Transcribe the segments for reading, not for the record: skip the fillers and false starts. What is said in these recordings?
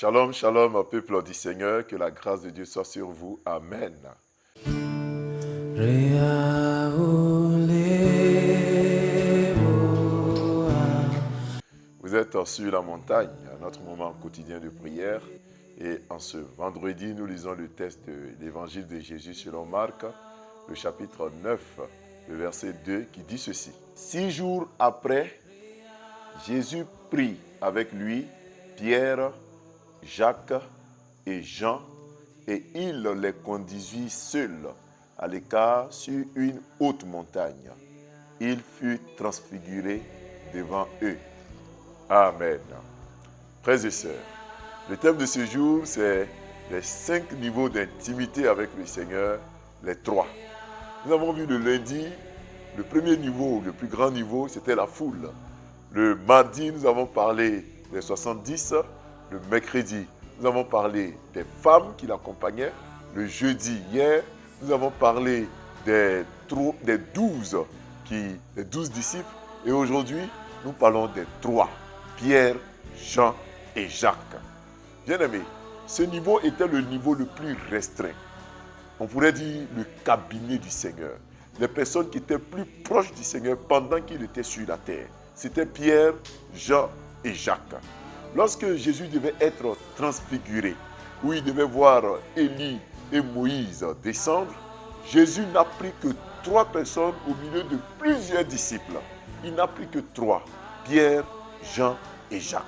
Shalom, shalom, peuple du Seigneur, que la grâce de Dieu soit sur vous. Amen. Vous êtes sur la montagne, à notre moment quotidien de prière. Et en ce vendredi, nous lisons le texte de l'évangile de Jésus selon Marc, le chapitre 9, le verset 2, qui dit ceci. 6 jours après, Jésus prit avec lui Pierre, Jacques et Jean, et il les conduisit seuls à l'écart sur une haute montagne. Il fut transfiguré devant eux. Amen. Frères et sœurs, le thème de ce jour, c'est les 5 niveaux d'intimité avec le Seigneur, les 3. Nous avons vu le lundi, le premier niveau, le plus grand niveau, c'était la foule. Le mardi, nous avons parlé des 70. Le mercredi, nous avons parlé des femmes qui l'accompagnaient. Le jeudi, hier, nous avons parlé des 12 disciples. Et aujourd'hui, nous parlons des 3, Pierre, Jean et Jacques. Bien-aimés, ce niveau était le niveau le plus restreint. On pourrait dire le cabinet du Seigneur. Les personnes qui étaient plus proches du Seigneur pendant qu'il était sur la terre. C'était Pierre, Jean et Jacques. Lorsque Jésus devait être transfiguré, où il devait voir Élie et Moïse descendre, Jésus n'a pris que 3 personnes au milieu de plusieurs disciples. Il n'a pris que 3, Pierre, Jean et Jacques.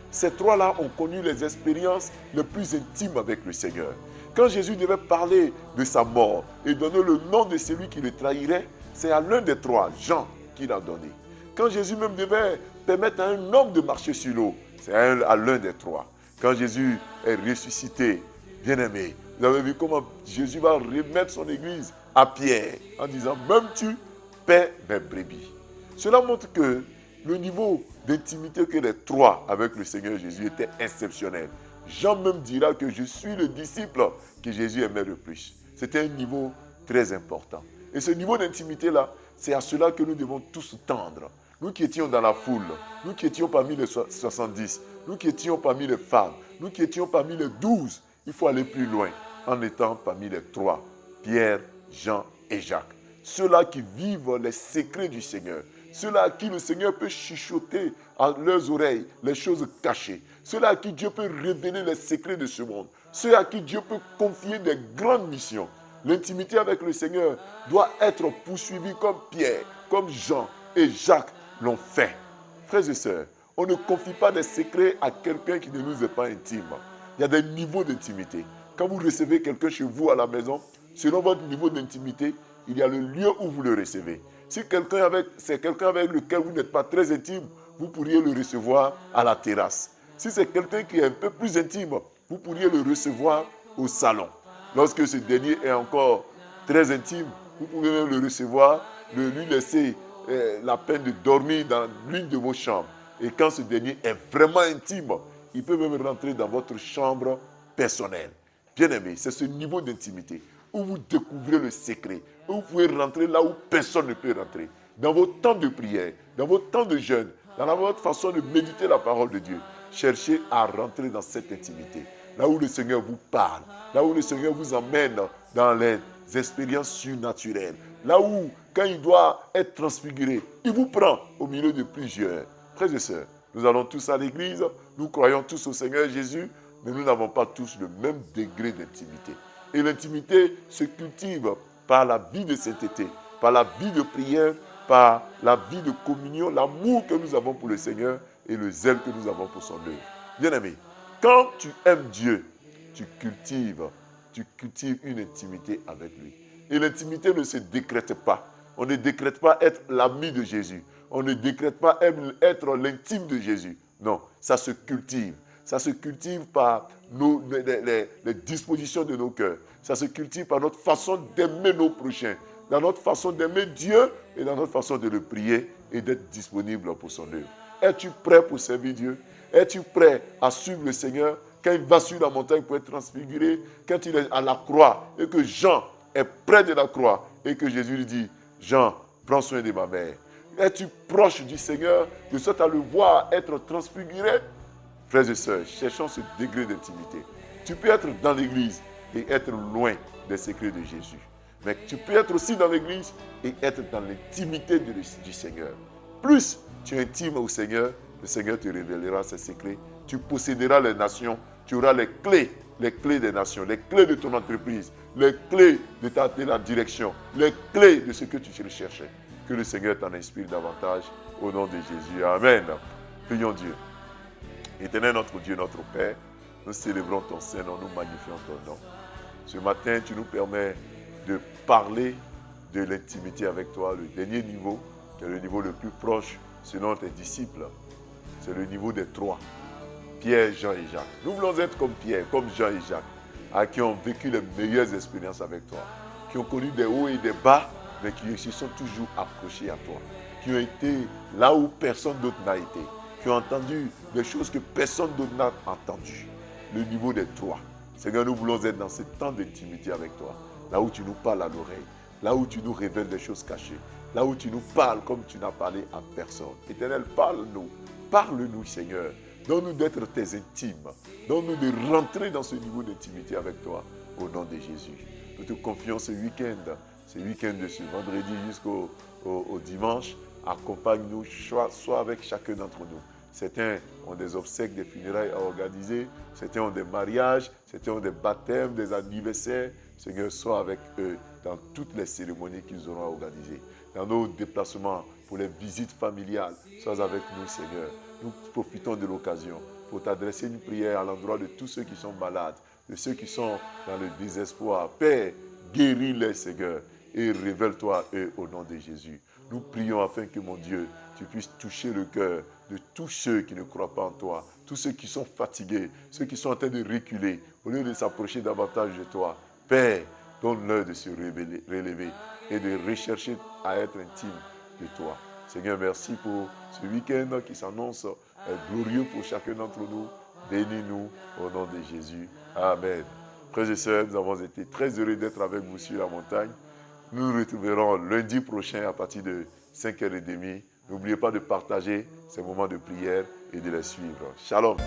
Ces 3-là ont connu les expériences les plus intimes avec le Seigneur. Quand Jésus devait parler de sa mort et donner le nom de celui qui le trahirait, c'est à l'un des 3, Jean, qu'il a donné. Quand Jésus même devait permettre à un homme de marcher sur l'eau, c'est à l'un des 3. Quand Jésus est ressuscité, bien-aimé, vous avez vu comment Jésus va remettre son église à Pierre en disant, même tu paie mes brebis. Cela montre que le niveau d'intimité que les 3 avec le Seigneur Jésus était exceptionnel. Jean même dira que je suis le disciple que Jésus aimait le plus. C'était un niveau très important. Et ce niveau d'intimité-là, c'est à cela que nous devons tous tendre. Nous qui étions dans la foule, nous qui étions parmi les 70, nous qui étions parmi les femmes, nous qui étions parmi les 12, il faut aller plus loin en étant parmi les 3, Pierre, Jean et Jacques. Ceux-là qui vivent les secrets du Seigneur, ceux-là à qui le Seigneur peut chuchoter à leurs oreilles les choses cachées, ceux-là à qui Dieu peut révéler les secrets de ce monde, ceux à qui Dieu peut confier des grandes missions. L'intimité avec le Seigneur doit être poursuivie comme Pierre, comme Jean et Jacques l'ont fait. Frères et sœurs, on ne confie pas des secrets à quelqu'un qui ne nous est pas intime. Il y a des niveaux d'intimité. Quand vous recevez quelqu'un chez vous à la maison, selon votre niveau d'intimité, il y a le lieu où vous le recevez. Si c'est quelqu'un avec lequel vous n'êtes pas très intime, vous pourriez le recevoir à la terrasse. Si c'est quelqu'un qui est un peu plus intime, vous pourriez le recevoir au salon. Lorsque ce dernier est encore très intime, vous pouvez même le recevoir, lui laisser la peine de dormir dans l'une de vos chambres. Et quand ce dernier est vraiment intime, il peut même rentrer dans votre chambre personnelle. Bien-aimé, c'est ce niveau d'intimité où vous découvrez le secret, où vous pouvez rentrer là où personne ne peut rentrer. Dans vos temps de prière, dans vos temps de jeûne, dans votre façon de méditer la parole de Dieu, cherchez à rentrer dans cette intimité. Là où le Seigneur vous parle, là où le Seigneur vous emmène dans les expériences surnaturelles, là où, quand il doit être transfiguré, il vous prend au milieu de plusieurs. Frères et sœurs, nous allons tous à l'église, nous croyons tous au Seigneur Jésus, mais nous n'avons pas tous le même degré d'intimité. Et l'intimité se cultive par la vie de sainteté, par la vie de prière, par la vie de communion, l'amour que nous avons pour le Seigneur et le zèle que nous avons pour son œuvre. Bien-aimé, quand tu aimes Dieu, tu cultives une intimité avec lui. Et l'intimité ne se décrète pas. On ne décrète pas être l'ami de Jésus. On ne décrète pas être l'intime de Jésus. Non, ça se cultive. Ça se cultive par les dispositions de nos cœurs. Ça se cultive par notre façon d'aimer nos prochains, dans notre façon d'aimer Dieu et dans notre façon de le prier et d'être disponible pour son œuvre. Es-tu prêt pour servir Dieu? Es-tu prêt à suivre le Seigneur quand il va sur la montagne pour être transfiguré, quand il est à la croix et que Jean est près de la croix et que Jésus lui dit, Jean, prends soin de ma mère. Es-tu proche du Seigneur de sorte à le voir être transfiguré? Frères et sœurs, cherchons ce degré d'intimité. Tu peux être dans l'église et être loin des secrets de Jésus. Mais tu peux être aussi dans l'église et être dans l'intimité du Seigneur. Plus tu es intime au Seigneur, le Seigneur te révélera ses secrets. Tu posséderas les nations, tu auras les clés des nations, les clés de ton entreprise, les clés de la direction, les clés de ce que tu recherchais. Que le Seigneur t'en inspire davantage au nom de Jésus. Amen. Prions Dieu. Éternel notre Dieu, notre Père, nous célébrons ton Saint-Nom, nous magnifions ton nom. Ce matin, tu nous permets de parler de l'intimité avec toi, le dernier niveau, qui est le niveau le plus proche selon tes disciples. C'est le niveau des trois, Pierre, Jean et Jacques. Nous voulons être comme Pierre, comme Jean et Jacques, qui ont vécu les meilleures expériences avec toi, qui ont connu des hauts et des bas, mais qui se sont toujours accrochés à toi, qui ont été là où personne d'autre n'a été, qui ont entendu des choses que personne d'autre n'a entendues. Le niveau des trois. Seigneur, nous voulons être dans ce temps d'intimité avec toi, là où tu nous parles à l'oreille, là où tu nous révèles des choses cachées, là où tu nous parles comme tu n'as parlé à personne. Éternel, parle-nous Seigneur. Donne-nous d'être tes intimes. Donne-nous de rentrer dans ce niveau d'intimité avec toi, au nom de Jésus. Nous te confions ce week-end de ce vendredi jusqu'au dimanche. Accompagne-nous, sois avec chacun d'entre nous. Certains ont des obsèques, des funérailles à organiser. Certains ont des mariages. Certains ont des baptêmes, des anniversaires. Seigneur, sois avec eux dans toutes les cérémonies qu'ils auront à organiser. Dans nos déplacements pour les visites familiales, sois avec nous, Seigneur. Nous profitons de l'occasion pour t'adresser une prière à l'endroit de tous ceux qui sont malades, de ceux qui sont dans le désespoir. Père, guéris-les, Seigneur, et révèle-toi à eux au nom de Jésus. Nous prions afin que, mon Dieu, tu puisses toucher le cœur de tous ceux qui ne croient pas en toi, tous ceux qui sont fatigués, ceux qui sont en train de reculer, au lieu de s'approcher davantage de toi. Père, donne-leur de se relever et de rechercher à être intime de toi. Seigneur, merci pour ce week-end qui s'annonce glorieux pour chacun d'entre nous. Bénis-nous au nom de Jésus. Amen. Frères et sœurs, nous avons été très heureux d'être avec vous sur la montagne. Nous nous retrouverons lundi prochain à partir de 5h30. N'oubliez pas de partager ces moments de prière et de les suivre. Shalom.